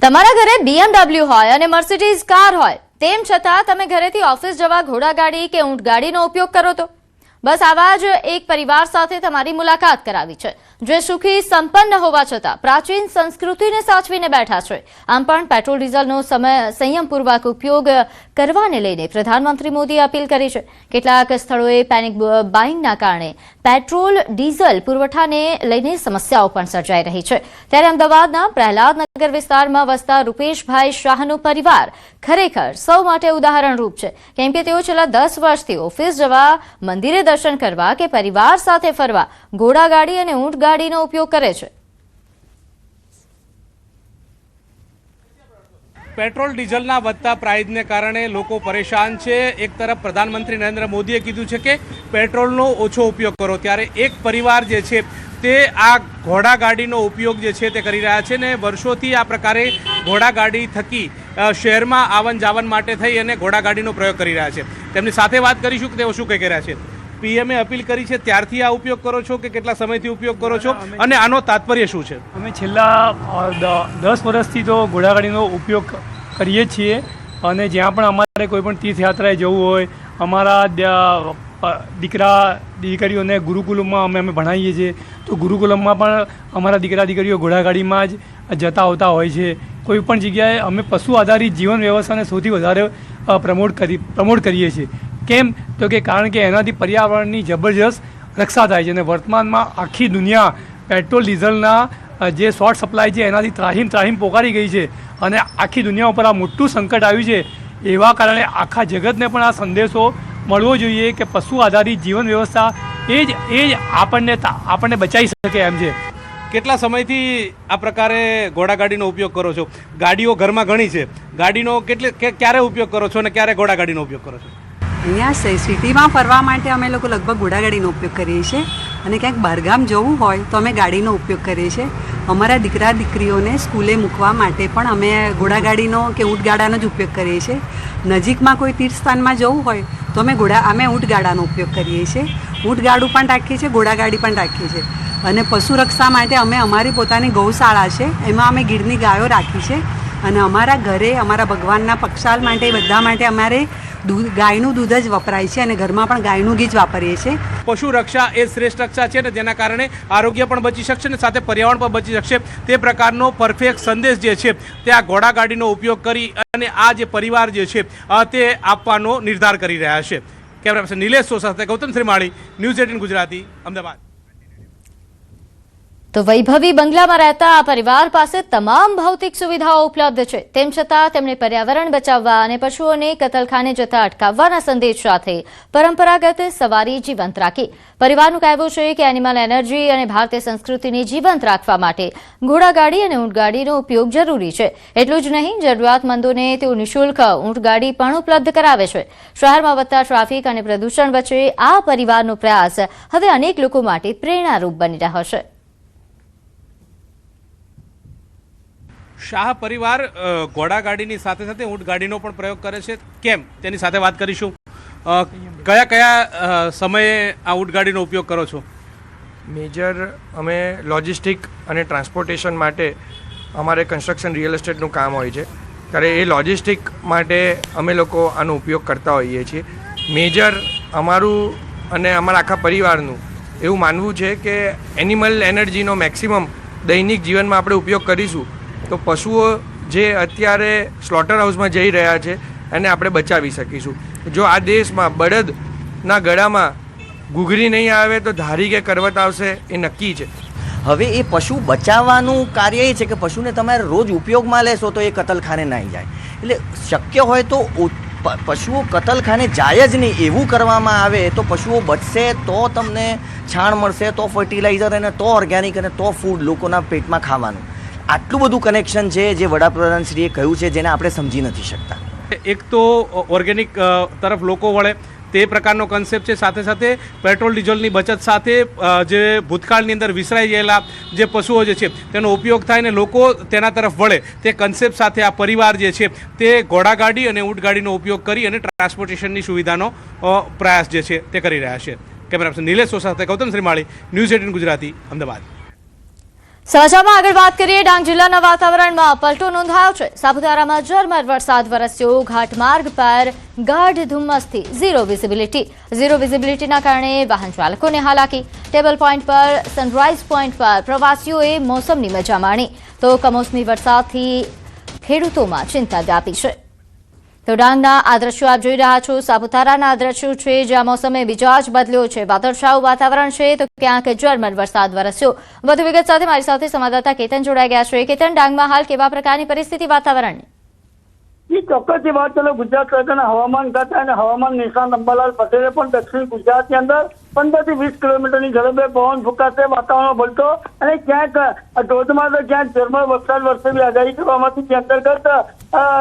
તમારા ઘરે BMW હોય અને મર્સિડીઝ કાર હોય તેમ છતાં તમે ઘરેથી ઓફિસ જવા ઘોડાગાડી કે ઊંટગાડીનો ઉપયોગ કરો તો બસ આવા જ એક પરિવાર સાથે તમારી મુલાકાત કરાવી છે જે સુખી સંપન્ન હોવા છતાં પ્રાચીન સંસ્કૃતિને સાચવીને બેઠા છે। આમ પણ પેટ્રોલ ડીઝલનો સંયમપૂર્વક ઉપયોગ કરવાને લઈને પ્રધાનમંત્રી મોદીએ અપીલ કરી છે। કેટલાક સ્થળોએ પેનિક બાઇંગના કારણે પેટ્રોલ ડીઝલ પુરવઠાને લઈને સમસ્યાઓ પણ સર્જાઈ રહી છે। ત્યારે અમદાવાદના પ્રહલાદનગર વિસ્તારમાં વસતા રૂપેશભાઈ શાહનો પરિવાર ખરેખર સૌ માટે ઉદાહરણરૂપ છે, કેમ કે તેઓ છેલ્લા 10 વર્ષથી ઓફિસ જવા, મંદિરે દર્શન કરવા કે પરિવાર સાથે ફરવા ઘોડાગાડી અને ઊંટગાડીનો ઉપયોગ કરે છે। પેટ્રોલ ડીઝલના વધતા પ્રાઇઝને કારણે લોકો પરેશાન છે। એક તરફ પ્રધાનમંત્રી નરેન્દ્ર મોદીએ કીધું છે કે પેટ્રોલનો ઓછો ઉપયોગ કરો, ત્યારે એક પરિવાર જે છે તે આ ઘોડાગાડીનો ઉપયોગ જે છે તે કરી રહ્યા છે ને વર્ષોથી આ પ્રકારે ઘોડાગાડી થકી શહેરમાં આવન જાવન માટે થઈ અને ઘોડાગાડીનો પ્રયોગ કરી રહ્યા છે। તેમની સાથે વાત કરીશું કે તેઓ શું કહી રહ્યા છે। પીએમએ અપીલ કરી છે ત્યારથી આ ઉપયોગ કરો છો કે કેટલા સમયથી ઉપયોગ કરો છો અને આનો તાત્પર્ય શું છે? અમે છેલ્લા 10 વર્ષથી તો ઘોડાગાડીનો ઉપયોગ કરીએ છીએ અને જ્યાં પણ અમારે કોઈ પણ તીર્થયાત્રાએ જવું હોય, અમારા દીકરીઓને ગુરુકુલમમાં અમે ભણાવીએ છીએ તો ગુરુકુલમમાં પણ અમારા દીકરીઓ ઘોડાગાડીમાં જ જતા આવતા હોય છે। કોઈ પણ જગ્યાએ અમે પશુ આધારિત જીવન વ્યવસ્થાને સૌથી વધારે પ્રમોટ કરીએ છીએ। કેમ તો કે કારણ કે એનાથી પર્યાવરણની જબરજસ્ત રક્ષા થાય છે અને વર્તમાનમાં આખી દુનિયા પેટ્રોલ ડીઝલના જે શોર્ટ સપ્લાય છે એનાથી ત્રાહીમ પોકારી ગઈ છે અને આખી દુનિયા ઉપર આ મોટું સંકટ આવ્યું છે। એવા કારણે આખા જગતને પણ આ સંદેશો મળવો જોઈએ કે પશુ આધારિત જીવન વ્યવસ્થા એ જ આપણને બચાવી શકે એમ છે। કેટલા સમયથી આ પ્રકારે ઘોડાગાડીનો ઉપયોગ કરો છો? ગાડીઓ ઘરમાં ઘણી છે, ગાડીનો ક્યારે ઉપયોગ કરો છો અને ક્યારે ઘોડાગાડીનો ઉપયોગ કરો છો? અહીંયા સિટીમાં ફરવા માટે અમે લોકો લગભગ ઘોડાગાડીનો ઉપયોગ કરીએ છીએ અને ક્યાંક બહારગામ જવું હોય તો અમે ગાડીનો ઉપયોગ કરીએ છીએ। અમારા દીકરીઓને સ્કૂલે મૂકવા માટે પણ અમે ઘોડાગાડીનો કે ઊંટગાડાનો જ ઉપયોગ કરીએ છીએ। નજીકમાં કોઈ તીર્થસ્થાનમાં જવું હોય તો અમે ઊંટગાડાનો ઉપયોગ કરીએ છીએ। ઊંટગાડું પણ રાખીએ છીએ, ઘોડાગાડી પણ રાખીએ છીએ અને પશુ રક્ષા માટે અમે અમારી પોતાની ગૌશાળા છે એમાં અમે ગીરની ગાયો રાખી છે અને અમારા ઘરે અમારા ભગવાનના પક્ષાલ માટે બધા માટે અમારે ગાયનું દૂધ જ વપરાય છે અને ઘરમાં પણ ગાયનું ઘી જ વાપરીએ છીએ। પશુ રક્ષા એ શ્રેષ્ઠ રક્ષા છે ને જેના કારણે આરોગ્ય પણ બચી શકશે ને સાથે પર્યાવરણ પણ બચી શકશે। તે પ્રકારનો પરફેક્ટ સંદેશ જે છે તે આ ઘોડાગાડીનો ઉપયોગ કરી અને આ જે પરિવાર જે છે તે આપવાનો નિર્ધાર કરી રહ્યા છે। કેમેરા પર્સન નિલેશ સો સાથે ગૌતમ શ્રીમાળી, ન્યૂઝ 18 ગુજરાતી, અમદાવાદ। તો વૈભવી બંગલામાં રહેતા આ પરિવાર પાસે તમામ ભૌતિક સુવિધાઓ ઉપલબ્ધ છે, તેમ છતાં તેમણે પર્યાવરણ બચાવવા અને પશુઓને કતલખાને જતા અટકાવવાના સંદેશ સાથે પરંપરાગત સવારી જીવંત રાખી। પરિવારનું કહેવું છે કે એનિમલ એનર્જી અને ભારતીય સંસ્કૃતિને જીવંત રાખવા માટે ઘોડાગાડી અને ઊંટગાડીનો ઉપયોગ જરૂરી છે। એટલું જ નહીં, જરૂરિયાતમંદોને તેઓ નિઃશુલ્ક ઊંટગાડી પણ ઉપલબ્ધ કરાવે છે। શહેરમાં વધતા ટ્રાફિક અને પ્રદૂષણ વચ્ચે આ પરિવારનો પ્રયાસ હવે અનેક લોકો માટે પ્રેરણારૂપ બની રહ્યો છે। શાહ પરિવાર ઘોડાગાડીની સાથે સાથે ઊંટગાડીનો પણ પ્રયોગ કરે છે, કેમ તેની સાથે વાત કરીશું। કયા સમયે આ ઊંટગાડીનો ઉપયોગ કરો છો? મેજર અમે લોજિસ્ટિક અને ટ્રાન્સપોર્ટેશન માટે અમારે કન્સ્ટ્રક્શન રિયલ એસ્ટેટનું કામ હોય છે ત્યારે એ લોજિસ્ટિક માટે અમે લોકો આનો ઉપયોગ કરતા હોઈએ છીએ। મેજર અમારું અને અમારા આખા પરિવારનું એવું માનવું છે કે એનિમલ એનર્જીનો મેક્સિમમ દૈનિક જીવનમાં આપણે ઉપયોગ કરીશું તો પશુઓ જે અત્યારે સ્લોટર હાઉસમાં જઈ રહ્યા છે એને આપણે બચાવી શકીશું। જો આ દેશમાં બળદના ગળામાં ઘૂઘરી નહીં આવે તો ધારી કે કરવત આવશે એ નક્કી છે। હવે એ પશુ બચાવવાનું કાર્ય એ છે કે પશુને તમારે રોજ ઉપયોગમાં લેશો તો એ કતલખાને નહીં જાય, એટલે શક્ય હોય તો પશુઓ કતલખાને જાય જ નહીં એવું કરવામાં આવે તો પશુઓ બચશે, તો તમને છાણ મળશે, તો ફર્ટિલાઇઝર અને તો ઓર્ગેનિક અને તો ફૂડ લોકોના પેટમાં ખાવાનું। આટલું બધું કનેક્શન છે જે વડાપ્રધાનશ્રીએ કહ્યું છે જેને આપણે સમજી નથી શકતા। એક તો ઓર્ગેનિક તરફ લોકો વળે તે પ્રકારનો કન્સેપ્ટ છે, સાથે સાથે પેટ્રોલ ડીઝલની બચત સાથે જે ભૂતકાળની અંદર વિસરાઈ ગયેલા જે પશુઓ જે છે તેનો ઉપયોગ થાય ને લોકો તેના તરફ વળે તે કન્સેપ્ટ સાથે આ પરિવાર જે છે તે ઘોડાગાડી અને ઊંટગાડીનો ઉપયોગ કરી અને ટ્રાન્સપોર્ટેશનની સુવિધાનો પ્રયાસ જે છે તે કરી રહ્યા છે। કેમેરા પર્સન નિલેશ સો સાથે ગૌતમ શ્રીમાળી, ન્યૂઝ 18 ગુજરાતી, અમદાવાદ। સમાચારમાં આગળ વાત કરીએ. ડાંગ જિલ્લાના વાતાવરણમાં પલટો નોંધાયો છે. સાપુતારામાં ઝરમર વરસાદ વરસ્યો. ઘાટમાર્ગ પર ગાઢ ધુમ્મસથી ઝીરો વિઝિબિલિટીના કારણે વાહન ચાલકોને હાલાકી. ટેબલ પોઈન્ટ પર સનરાઈઝ પોઈન્ટ પર પ્રવાસીઓએ મોસમની મજા માણી, તો કમોસમી વરસાદથી ખેડૂતોમાં ચિંતા વ્યાપી છે. તો ડાંગના આ દ્રશ્યો આપ જોઈ રહ્યા છો. સાપુતારાના આ દ્રશ્યો છે જ્યાં મોસમે મિજાજ બદલ્યો છે. વાદળછાયું વાતાવરણ છે તો ક્યાંક ઝરમર વરસાદ વરસ્યો. વધુ વિગત સાથે મારી સાથે સંવાદદાતા કેતન જોડાઈ ગયા છે. કેતન, ડાંગમાં હાલ કેવા પ્રકારની પરિસ્થિતિ વાતાવરણની? ચોક્કસથી વાત ચાલો ગુજરાત સરકારના હવામાન ખાતા અને હવામાન નિષ્ણાત અંબાલાલ પટેલે પણ દક્ષિણ ગુજરાતની અંદર 15 થી 20 કિલોમીટરની ઝડપે પવન ફૂંકાશે, વાતાવરણ પલટો અને ક્યાંક ધોધમાર તો ક્યાંક ઝરમર વરસાદ વરસેવી આગાહી કરવામાં જે અંતર્ગત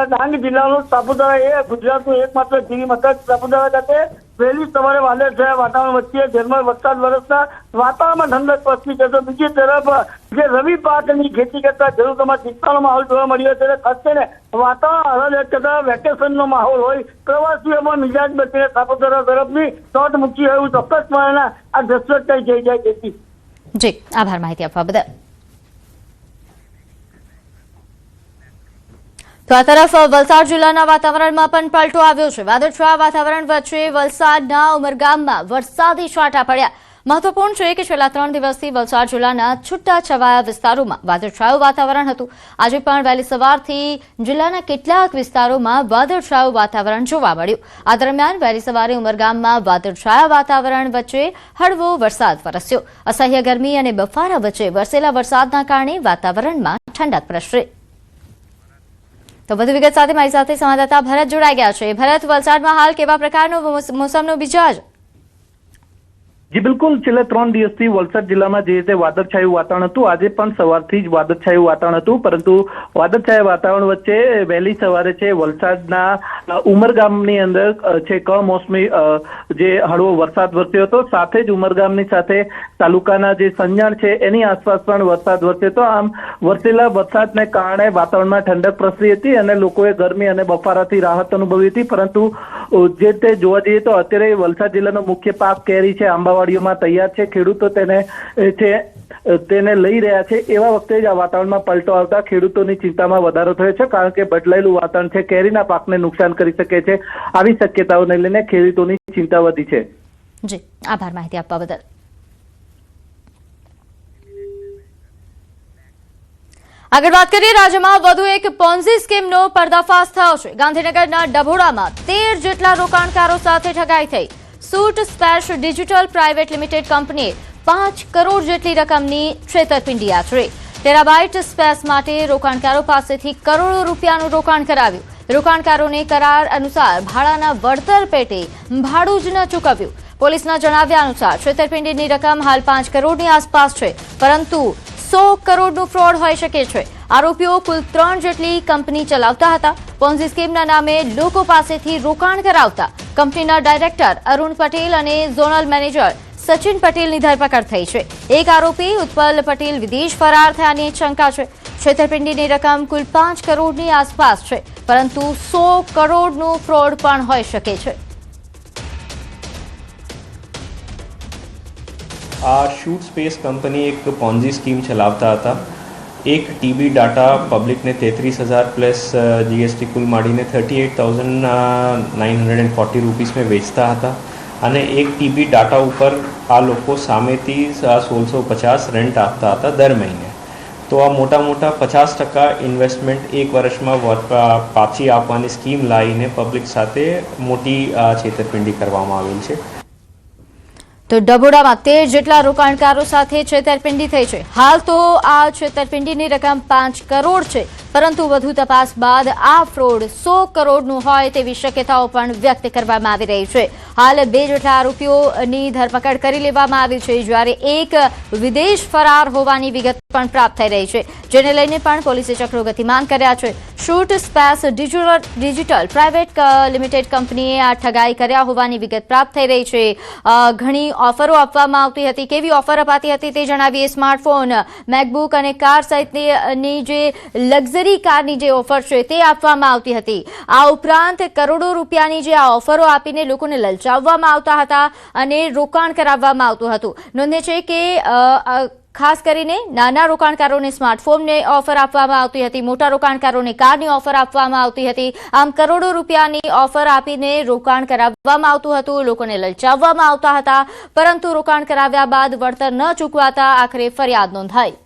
ડાંગ જિલ્લાનું સાપુતારા એ ગુજરાતનું એકમાત્ર ગિરિમથક સાપુતારા ખાતે વહેલી સવારે વાદળછાયા વાતાવરણ વચ્ચે ઝરમર વરસાદ વરસતા વાતાવરણમાં ઠંડક પ્રસરી છે. તો બીજી તરફ જે રવિ પાકની ખેતી કરતા ખેડૂતોમાં ચિંતાનો માહોલ જોવા મળ્યો છે. ખાસ કરીને વાતાવરણ હળદ કરતા વેકેશનનો માહોલ હોય, પ્રવાસીઓમાં મિજાજ બચીને સાપુતારા તરફની શોટ મૂકી હોય એવું ચોક્કસપણે આ દ્રશ્યો થઈ જાય છે. જી, આભાર માહિતી આપવા બદલ. તો આ તરફ વલસાડ જિલ્લાના વાતાવરણમાં પણ પલટો આવ્યો છે. વાદળછાયા વાતાવરણ વચ્ચે વલસાડના ઉમરગામમાં વરસાદી છાંટા પડ્યા. મહત્વપૂર્ણ છે કે છેલ્લા 3 દિવસથી વલસાડ જિલ્લાના છૂટાછવાયા વિસ્તારોમાં વાદળછાયું વાતાવરણ હતું. આજે પણ વહેલી સવારથી જિલ્લાના કેટલાક વિસ્તારોમાં વાદળછાયું વાતાવરણ જોવા મળ્યું. આ દરમિયાન વહેલી સવારે ઉમરગામમાં વાદળછાયા વાતાવરણ વચ્ચે હળવો વરસાદ વરસ્યો. અસહ્ય ગરમી અને બફારા વચ્ચે વરસેલા વરસાદના કારણે વાતાવરણમાં ઠંડક પ્રસરી. તો વધુ વિગત સાથે મારી સાથે સંવાદદાતા ભરત જોડાઈ ગયા છે. ભરત, વલસાડમાં હાલ કેવા પ્રકારનો મોસમનો મિજાજ? જી બિલકુલ, છેલ્લા 3 દિવસથી વલસાડ જિલ્લામાં જે રીતે વાદળછાયું વાતાવરણ હતું, આજે પણ સવારથી જ વાદળછાયું વાતાવરણ હતું. પરંતુ વાદળછાયા વાતાવરણ વચ્ચે વહેલી સવારે છે વલસાડના ઉમરગામની અંદર છે કમોસમી જે હળવો વરસાદ વરસ્યો હતો. સાથે જ ઉમરગામની સાથે તાલુકાના જે સંજાણ છે એની આસપાસ પણ વરસાદ વરસ્યો હતો. આમ વરસેલા વરસાદને કારણે વાતાવરણમાં ઠંડક પ્રસરી હતી અને લોકોએ ગરમી અને બફારાથી રાહત અનુભવી હતી. પરંતુ જે તે જોવા જઈએ તો અત્યારે વલસાડ જિલ્લાનો મુખ્ય પાક કેરી છે, આંબાવાડીઓમાં તૈયાર છે. ખેડૂતો તેને લઈ રહ્યા છે. એવા વખતે જ આ વાતાવરણમાં પલટો આવતા ખેડૂતોની ચિંતામાં વધારો થયો છે, કારણ કે બદલાયેલું વાતાવરણ છે કેરીના પાકને નુકસાન કરી શકે છે. આવી શક્યતાઓને લઈને ખેડૂતોની ચિંતા વધી છે. જી, આભાર માહિતી આપવા બદલ. આગળ વાત કરીએ. રાજ્યમાં વધુ એક પોન્ઝી સ્કીમનો પર્દાફાશ થયો છે. ગાંધીનગરના ડભોડામાં 13 જેટલા રોકાણકારો સાથે ઠગાઈ થઈ. Suit space digital private limited કંપનીએ 5 કરોડ જેટલી રકમની છેતરપિંડી આચરી. ટેરાબાઇટ સ્પેસ માટે રોકાણકારો પાસેથી કરોડો રૂપિયાનું રોકાણ કરાવ્યું. રોકાણકારોને કરાર અનુસાર ભાડાના વળતર પેટે ભાડું જ ન ચૂકવ્યું. પોલીસના જણાવ્યા અનુસાર છેતરપિંડીની રકમ હાલ 5 કરોડની આસપાસ છે, પરંતુ 100 કરોડનું ફ્રોડ હોઈ શકે છે. આરોપીઓ કુલ 3 જેટલી કંપની ચલાવતા હતા. પોન્ઝી સ્કીમના નામે લોકો પાસેથી રોકાણ કરાવતા કંપનીના ડાયરેક્ટર અરુણ પટેલ અને ઝોનલ મેનેજર સચિન પટેલની ધરપકડ થઈ છે. એક આરોપી ઉત્પલ પટેલ વિદેશ ફરાર થયાની શંકા છે. છેતરપિંડીની રકમ કુલ 5 કરોડની આસપાસ છે, પરંતુ 100 કરોડનું ફ્રોડ પણ હોઈ શકે છે. આ શૂટ સ્પેસ કંપની એક પોન્ઝી સ્કીમ ચલાવતા હતા. એક ટીબી ડાટા પબ્લિકને 33,000 પ્લસ જીએસટી કુલ માંડીને 38,940 રૂપીસમાં વેચતા હતા અને એક ટીબી ડાટા ઉપર આ લોકો સામેથી 1650 રેન્ટ આપતા હતા દર મહિને. તો આ મોટા 50% ઇન્વેસ્ટમેન્ટ એક વર્ષમાં પાછી આપવાની સ્કીમ લાવીને પબ્લિક સાથે મોટી છેતરપિંડી કરવામાં આવેલ છે. તો ડભોડામાં 13 જેટલા રોકાણકારો સાથે છેતરપિંડી થઈ છે. હાલ તો આ છેતરપિંડીની રકમ 5 કરોડ છે, પરંતુ વધુ તપાસ બાદ આ ફ્રોડ 100 કરોડનું હોય તેવી શક્યતાઓ પણ વ્યક્ત કરવામાં આવી રહી છે. હાલ 2 જેટલા આરોપીઓની ધરપકડ કરી લેવામાં આવી છે, જ્યારે એક વિદેશ ફરાર હોવાની વિગત પણ પ્રાપ્ત થઈ રહી છે, જેને લઈને પણ પોલીસે ચક્રો ગતિમાન કર્યા છે. Shoot space digital private limited કંપનીએ આ ઠગાઈ કર્યા હોવાની વિગત પ્રાપ્ત થઈ રહી છે. ઘણી ઓફરો આપવામાં આવતી હતી. કેવી ઓફર અપાતી હતી તે જણાવીએ. સ્માર્ટફોન, મેકબુક અને કાર સહિતની જે લક્ઝરી કારની જે ઓફર છે તે આપવામાં આવતી હતી. આ ઉપરાંત કરોડો રૂપિયાની જે આ ઓફરો આપીને લોકોને લલચાવવામાં આવતા હતા અને રોકાણ કરાવવામાં આવતું હતું. નોંધે છે કે ખાસ કરીને નાના રોકાણકારોને સ્માર્ટફોનની ઓફર આપવામાં આવતી હતી, મોટા રોકાણકારોને કારની ઓફર આપવામાં આવતી હતી. આમ કરોડો રૂપિયાની ઓફર આપીને રોકાણ કરાવવામાં આવતું હતું, લોકોને લલચાવવામાં આવતા હતા. પરંતુ રોકાણ કરાવ્યા બાદ વળતર ન ચૂકવાતા આખરે ફરિયાદ નોંધાઈ.